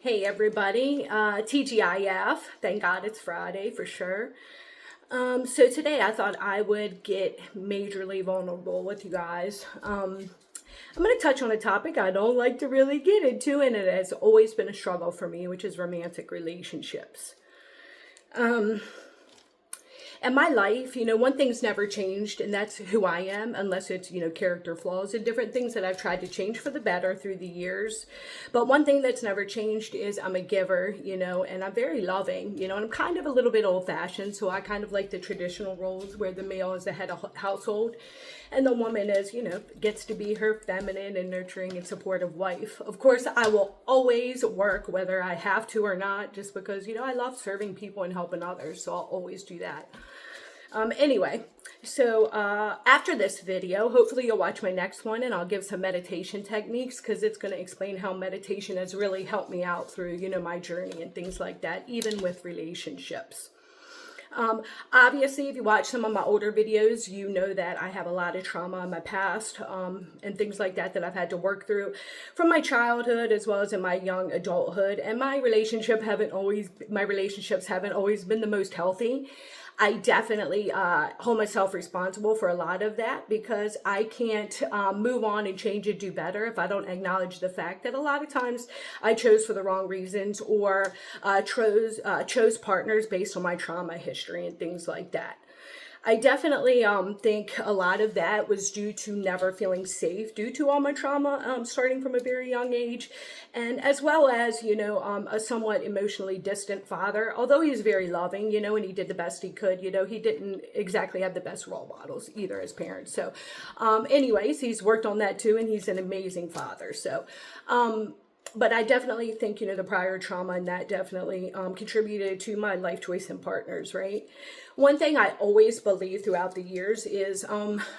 Hey everybody, TGIF. Thank God it's Friday for sure. So today I thought I would get majorly vulnerable with you guys. I'm going to touch on a topic I don't like to really get into, and it has always been a struggle for me, which is romantic relationships. And my life, one thing's never changed, and that's who I am, unless it's, character flaws and different things that I've tried to change for the better through the years. But one thing that's never changed is I'm a giver, and I'm very loving, and I'm kind of a little bit old fashioned. So I kind of like the traditional roles where the male is the head of household and the woman is, gets to be her feminine and nurturing and supportive wife. Of course, I will always work whether I have to or not, just because, I love serving people and helping others. So I'll always do that. Anyway, so after this video, hopefully you'll watch my next one and I'll give some meditation techniques because it's going to explain how meditation has really helped me out through, my journey and things like that, even with relationships. Obviously, if you watch some of my older videos, you know that I have a lot of trauma in my past and things like that I've had to work through from my childhood as well as in my young adulthood. And my relationships haven't always been the most healthy. I definitely hold myself responsible for a lot of that because I can't move on and change and do better if I don't acknowledge the fact that a lot of times I chose for the wrong reasons or chose partners based on my trauma history and things like that. I definitely think a lot of that was due to never feeling safe due to all my trauma starting from a very young age, and as well as, a somewhat emotionally distant father. Although he was very loving, and he did the best he could, he didn't exactly have the best role models either as parents. So anyways, he's worked on that too, and he's an amazing father. So but I definitely think, the prior trauma and that definitely contributed to my life choice and partners, right? One thing I always believe throughout the years is,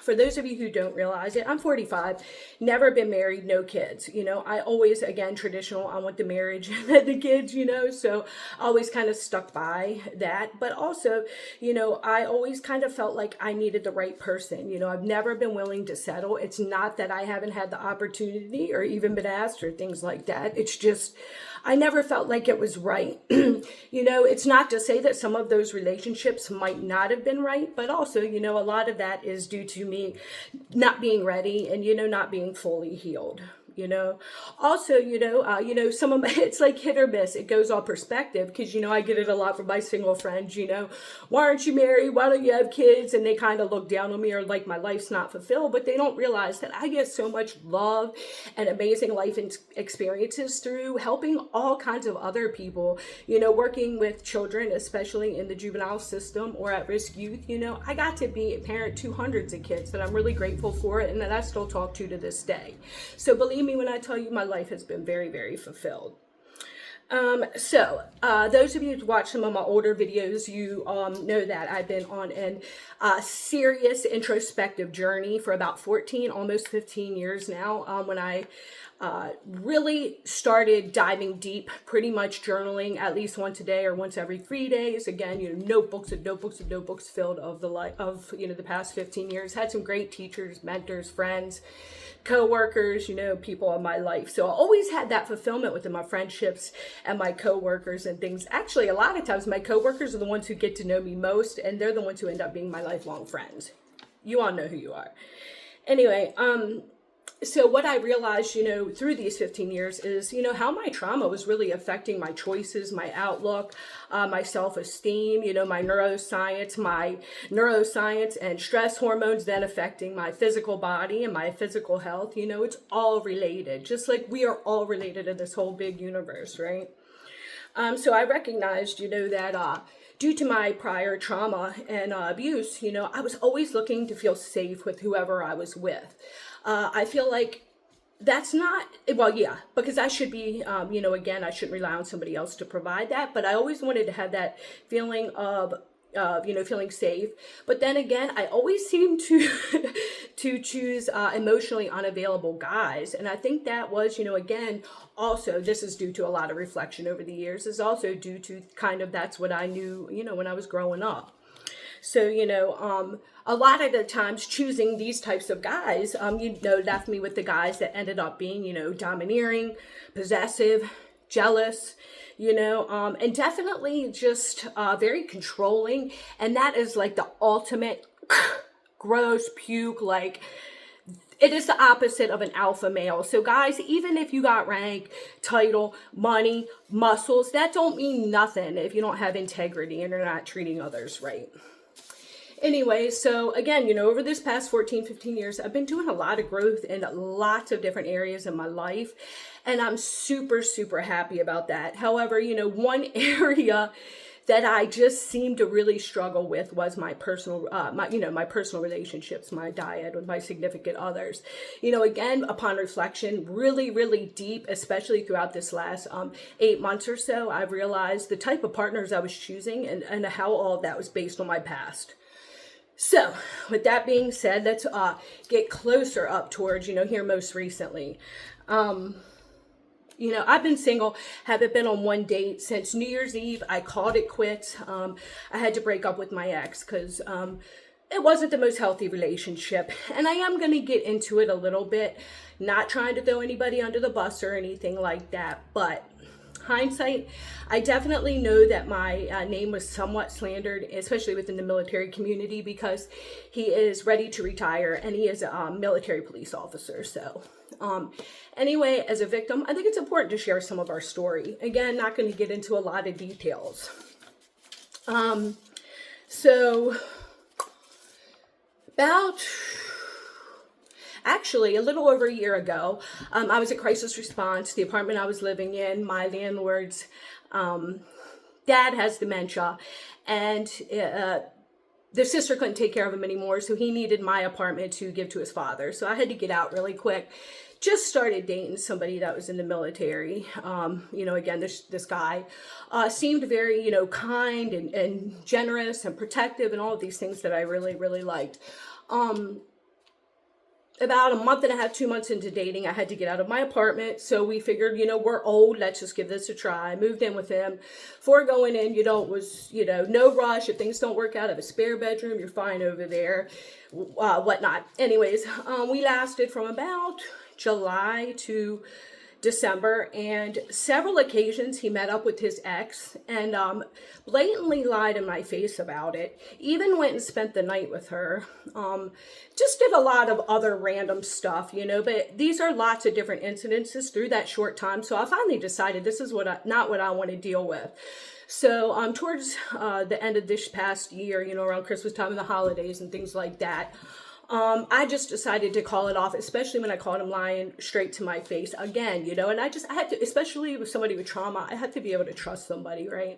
for those of you who don't realize it, I'm 45, never been married, no kids. I always, again, traditional, I want the marriage and the kids, so I always kind of stuck by that. But also, I always kind of felt like I needed the right person. I've never been willing to settle. It's not that I haven't had the opportunity or even been asked or things like that. It's just, I never felt like it was right. It's not to say that some of those relationships might not have been right, but also, a lot of that is due to me not being ready and, not being fully healed. Also, some of my, it's like hit or miss. It goes on perspective because, I get it a lot from my single friends, why aren't you married? Why don't you have kids? And they kind of look down on me or like my life's not fulfilled, but they don't realize that I get so much love and amazing life experiences through helping all kinds of other people, working with children, especially in the juvenile system or at-risk youth. I got to be a parent to hundreds of kids that I'm really grateful for and that I still talk to this day. So believe me when I tell you my life has been very, very fulfilled. So those of you who watch some of my older videos, you know that I've been on a serious introspective journey for about 14, almost 15 years now, when I really started diving deep, pretty much journaling at least once a day or once every 3 days. Again, notebooks and notebooks and notebooks filled of the life of, the past 15 years. Had some great teachers, mentors, friends, co-workers, people in my life. So I always had that fulfillment within my friendships and my co-workers and things. Actually, a lot of times my co-workers are the ones who get to know me most, and they're the ones who end up being my lifelong friends. You all know who you are. Anyway, so what I realized, through these 15 years is, how my trauma was really affecting my choices, my outlook, my self-esteem, my neuroscience and stress hormones then affecting my physical body and my physical health. It's all related, just like we are all related in this whole big universe, right? So I recognized, that due to my prior trauma and abuse, I was always looking to feel safe with whoever I was with. I feel like that's not, well, yeah, because I should be, again, I shouldn't rely on somebody else to provide that, but I always wanted to have that feeling of, feeling safe. But then again, I always seem to to choose emotionally unavailable guys. And I think that was, again, also, this is due to a lot of reflection over the years, is also due to kind of that's what I knew, when I was growing up. So, a lot of the times choosing these types of guys, left me with the guys that ended up being, domineering, possessive, jealous, and definitely just very controlling. And that is like the ultimate gross puke, like it is the opposite of an alpha male. So guys, even if you got rank, title, money, muscles, that don't mean nothing if you don't have integrity and you're not treating others right. Anyway, so again, over this past 14, 15 years, I've been doing a lot of growth in lots of different areas in my life. And I'm super, super happy about that. However, one area that I just seemed to really struggle with was my personal, my personal relationships, my diet with my significant others. Again, upon reflection, really, really deep, especially throughout this last 8 months or so, I've realized the type of partners I was choosing and how all of that was based on my past. So with that being said, let's get closer up towards, here most recently. I've been single, haven't been on one date since New Year's Eve. I called it quits. I had to break up with my ex because it wasn't the most healthy relationship. And I am going to get into it a little bit, not trying to throw anybody under the bus or anything like that. But hindsight, I definitely know that my name was somewhat slandered, especially within the military community, because he is ready to retire and he is a military police officer. So anyway, as a victim, I think it's important to share some of our story. Again, not going to get into a lot of details. So about actually a little over a year ago, I was at crisis response. The apartment I was living in, my landlord's dad has dementia, and the sister couldn't take care of him anymore, so he needed my apartment to give to his father. So I had to get out really quick. Just started dating somebody that was in the military. Again, this guy seemed very, kind and generous and protective and all of these things that I really, really liked. About a month and a half, 2 months into dating, I had to get out of my apartment. So we figured, we're old. Let's just give this a try. I moved in with him. Before going in, it was, no rush. If things don't work out, have a spare bedroom, you're fine over there, whatnot. Anyways, we lasted from about July to December, and several occasions he met up with his ex and blatantly lied in my face about it. Even went and spent the night with her. Just did a lot of other random stuff, but these are lots of different incidences through that short time. So I finally decided this is not what I want to deal with. So towards the end of this past year, around Christmas time and the holidays and things like that, I just decided to call it off, especially when I caught him lying straight to my face again, and I had to, especially with somebody with trauma, I had to be able to trust somebody, right?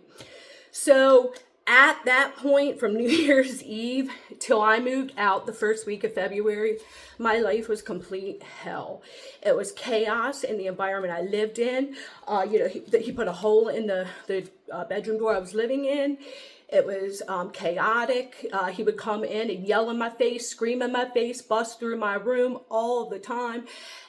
So at that point, from New Year's Eve till I moved out the first week of February, my life was complete hell. It was chaos in the environment I lived in. He put a hole in the bedroom door I was living in. It was chaotic. He would come in and yell in my face, scream in my face, bust through my room all the time.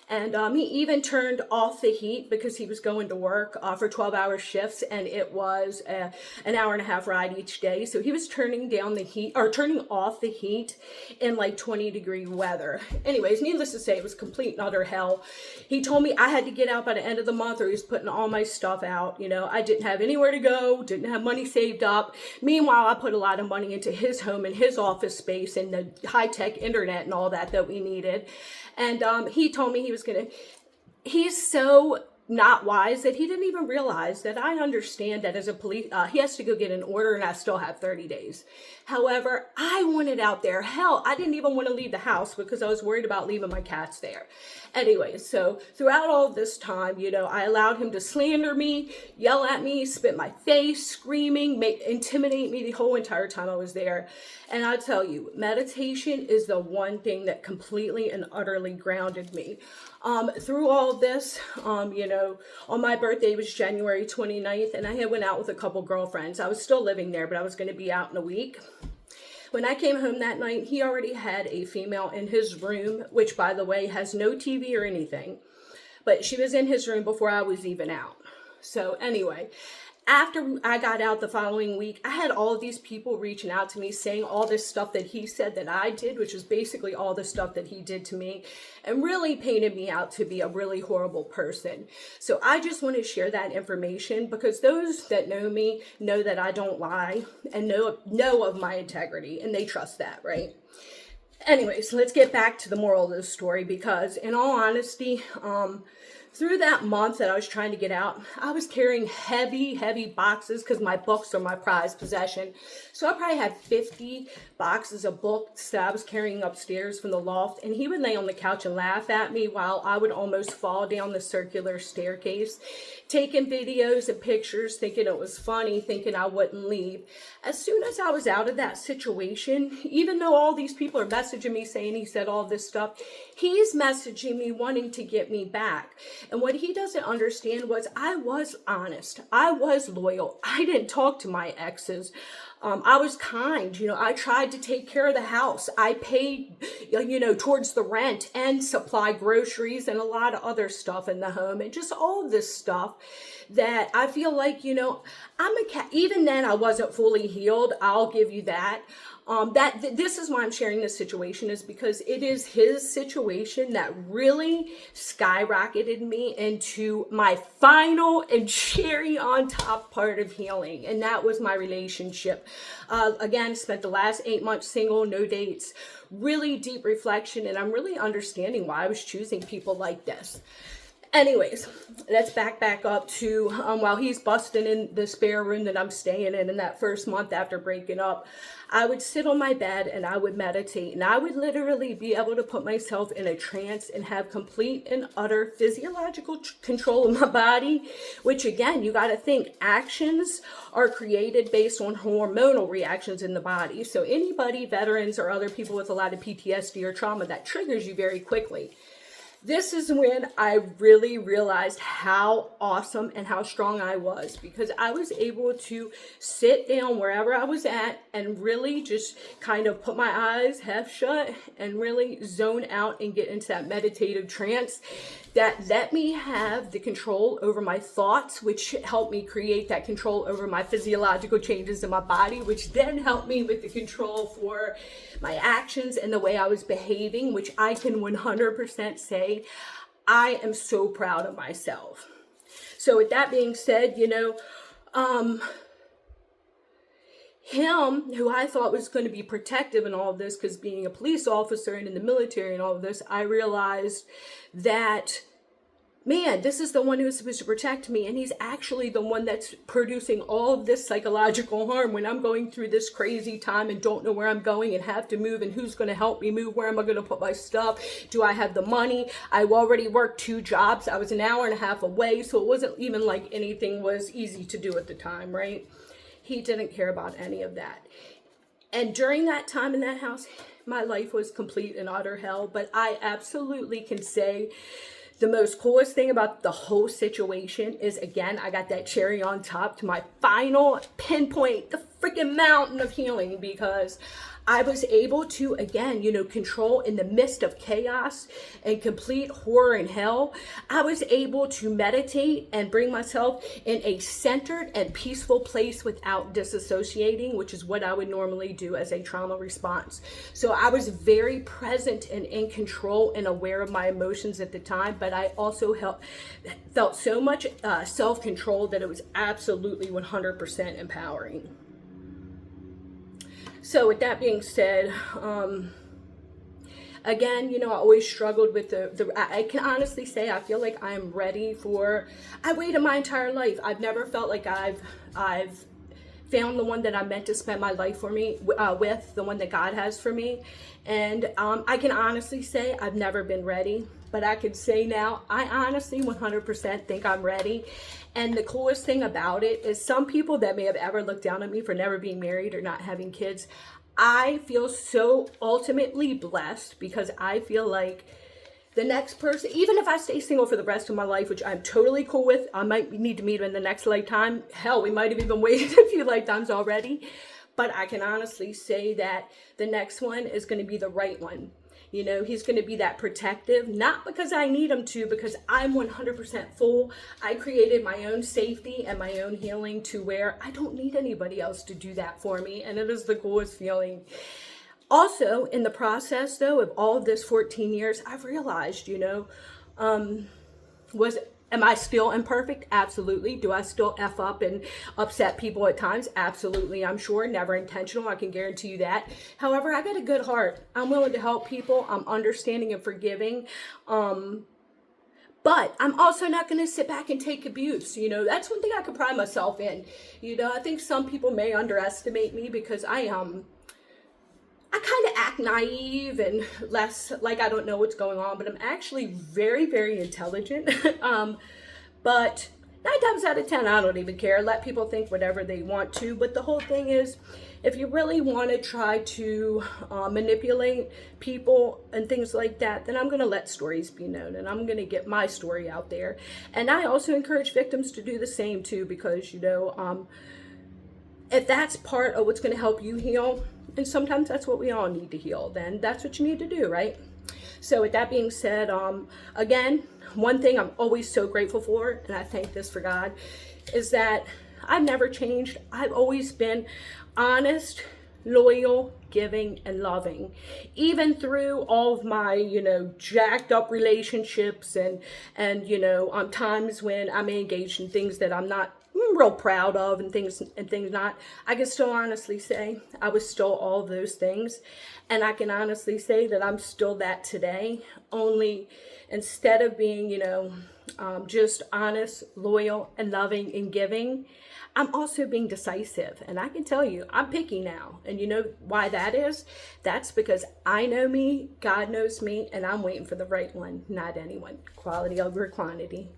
And he even turned off the heat because he was going to work for 12-hour shifts, and it was an hour and a half ride each day. So he was turning off the heat in like 20-degree weather. Anyways, needless to say, it was complete and utter hell. He told me I had to get out by the end of the month or he was putting all my stuff out. I didn't have anywhere to go, didn't have money saved up. Meanwhile, I put a lot of money into his home and his office space and the high-tech internet and all that we needed. And he told me he's so not wise that he didn't even realize that I understand that as a police, he has to go get an order and I still have 30 days. However, I wanted out there. Hell, I didn't even want to leave the house because I was worried about leaving my cats there. Anyway, so throughout all this time, I allowed him to slander me, yell at me, spit my face, screaming, intimidate me the whole entire time I was there. And I tell you, meditation is the one thing that completely and utterly grounded me. Through all this, on my birthday was January 29th, and I had went out with a couple girlfriends. I was still living there, but I was going to be out in a week. When I came home that night, he already had a female in his room, which, by the way, has no TV or anything. But she was in his room before I was even out. So anyway, After I got out the following week, I had all these people reaching out to me saying all this stuff that he said that I did, which is basically all the stuff that he did to me, and really painted me out to be a really horrible person. So I just want to share that information because those that know me know that I don't lie and know of my integrity, and they trust that, right? Anyways, let's get back to the moral of the story, because in all honesty, through that month that I was trying to get out, I was carrying heavy boxes because my books are my prized possession. So I probably had 50 boxes of books that I was carrying upstairs from the loft. And he would lay on the couch and laugh at me while I would almost fall down the circular staircase, taking videos and pictures, thinking it was funny, thinking I wouldn't leave. As soon as I was out of that situation, even though all these people are messaging me saying he said all this stuff, he's messaging me wanting to get me back. And what he doesn't understand was I was honest. I was loyal. I didn't talk to my exes. I was kind. I tried to take care of the house. I paid, towards the rent and supply groceries and a lot of other stuff in the home, and just all this stuff that I feel like, I'm a cat. Even then I wasn't fully healed. I'll give you that. This is why I'm sharing this situation, is because it is his situation that really skyrocketed me into my final and cherry on top part of healing. And that was my relationship. Again, spent the last 8 months single, no dates, really deep reflection. And I'm really understanding why I was choosing people like this. Anyways, let's back up to while he's busting in the spare room that I'm staying in that first month after breaking up, I would sit on my bed and I would meditate, and I would literally be able to put myself in a trance and have complete and utter physiological control of my body, which again, you got to think, actions are created based on hormonal reactions in the body. So anybody, veterans or other people with a lot of PTSD or trauma, that triggers you very quickly. This is when I really realized how awesome and how strong I was, because I was able to sit down wherever I was at and really just kind of put my eyes half shut and really zone out and get into that meditative trance that let me have the control over my thoughts, which helped me create that control over my physiological changes in my body, which then helped me with the control for my actions and the way I was behaving, which I can 100% say I am so proud of myself. So with that being said, him, who I thought was going to be protective in all of this, because being a police officer and in the military and all of this, I realized that, man, this is the one who's supposed to protect me, and he's actually the one that's producing all of this psychological harm when I'm going through this crazy time and don't know where I'm going and have to move, and who's going to help me move, where am I going to put my stuff, do I have the money? I already worked 2 jobs, I was an hour and a half away, so it wasn't even like anything was easy to do at the time, right? He didn't care about any of that. And during that time in that house, my life was complete and utter hell, but I absolutely can say the most coolest thing about the whole situation is, again, I got that cherry on top to my final pinpoint, the freaking mountain of healing, because I was able to, again, control in the midst of chaos and complete horror and hell. I was able to meditate and bring myself in a centered and peaceful place without disassociating, which is what I would normally do as a trauma response. So I was very present and in control and aware of my emotions at the time, but I also felt so much self-control that it was absolutely 100% empowering. So with that being said, again, I always struggled with I can honestly say I feel like I'm ready I waited my entire life. I've never felt like I've found the one that I'm meant to spend my life with, the one that God has for me. And I can honestly say I've never been ready, but I can say now I honestly 100% think I'm ready. And the coolest thing about it is, some people that may have ever looked down on me for never being married or not having kids, I feel so ultimately blessed, because I feel like the next person, even if I stay single for the rest of my life, which I'm totally cool with, I might need to meet him in the next lifetime. Hell, we might have even waited a few lifetimes already. But I can honestly say that the next one is going to be the right one. You know, he's going to be that protective, not because I need him to, because I'm 100% full. I created my own safety and my own healing to where I don't need anybody else to do that for me. And it is the coolest feeling. Also, in the process, though, of all of this 14 years, I've realized, am I still imperfect? Absolutely. Do I still F up and upset people at times? Absolutely. I'm sure. Never intentional. I can guarantee you that. However, I got a good heart. I'm willing to help people. I'm understanding and forgiving. But I'm also not going to sit back and take abuse. That's one thing I could pride myself in. I think some people may underestimate me because I kind of act naive and less like I don't know what's going on, but I'm actually very, very intelligent. But 9 times out of 10, I don't even care. Let people think whatever they want to. But the whole thing is, if you really want to try to manipulate people and things like that, then I'm going to let stories be known and I'm going to get my story out there. And I also encourage victims to do the same too, because, if that's part of what's going to help you heal, and sometimes that's what we all need to heal, then that's what you need to do, right? So with that being said, again, one thing I'm always so grateful for, and I thank this for God, is that I've never changed. I've always been honest, loyal, giving, and loving. Even through all of my, jacked up relationships and times when I may engage in things that I'm not real proud of and things not, I can still honestly say I was still all those things. And I can honestly say that I'm still that today. Only instead of being, just honest, loyal, and loving and giving, I'm also being decisive. And I can tell you, I'm picky now. And you know why that is? That's because I know me, God knows me, and I'm waiting for the right one, not anyone. Quality over quantity.